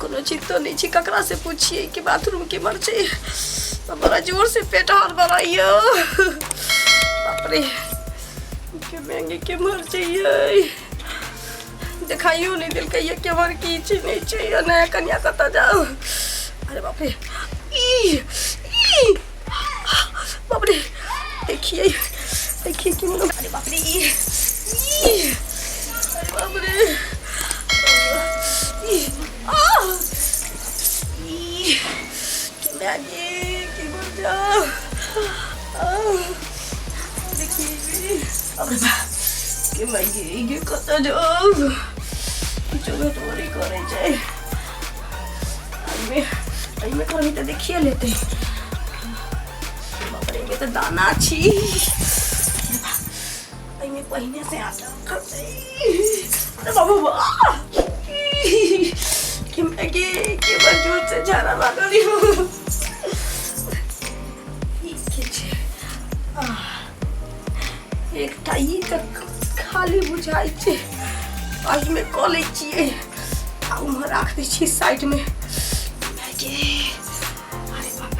कोनो चीज तो नहीं छी, ककरा से पूछिए कि बाथरूम के मर चाहिए। बड़ा जोर से पेट हाथ बढ़ाइयो। बाप रे के महंगे के मर चाहिए, दिखाइयो नहीं दिल कहिए के मर की चीज नहीं चाहिए। नया कन्या कता जाओ। अरे बाप रे बाप रे, देखिए देखिए कि मुझे, अरे बाप रे अरे बाप रे कि मर जाओ। देखिए अरे के महंगे कता जाओ, जगह तोरी करे जाए। में कहीं तो देखिए लेते। बाप रे में तो दाना छी, में पहिने से आता खते। अरे बाबू कि मैं के बजूर से झाड़ा लागली हूँ। एक टाई तक खाली बुझाई छे, आज में कॉले छिए आ उमर राख दै छी साइड में। अरे बाप रे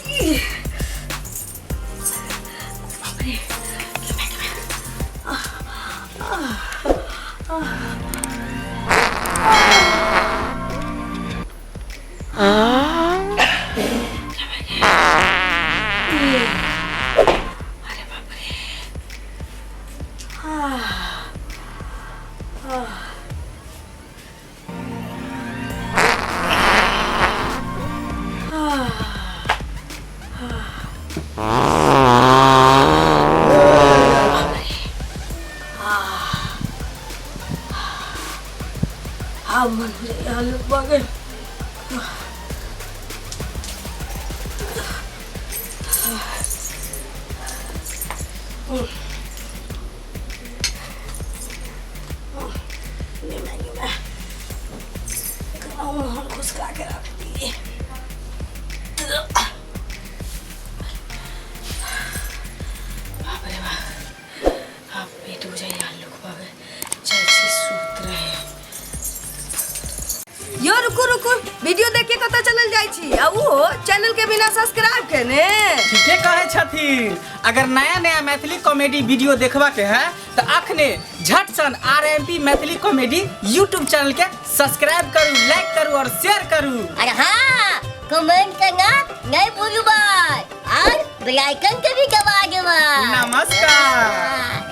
मेरे मन बगल घुसका के रख दिए। पेट बुझे यो रुको वीडियो देख के कता चलल जाई छी, आ वो चैनल के बिना सब्सक्राइब केने। ठीके कहे छथिन। अगर नया मैथिली कॉमेडी वीडियो देखबा के है तो अखने झट सन RMP Maithili comedy YouTube channel के सब्सक्राइब करू, लाइक करू और शेयर करू। अरे हाँ, कमेंट करना नहीं भूलू भाई, और बेल आइकन के भी दबा देना। नमस्कार।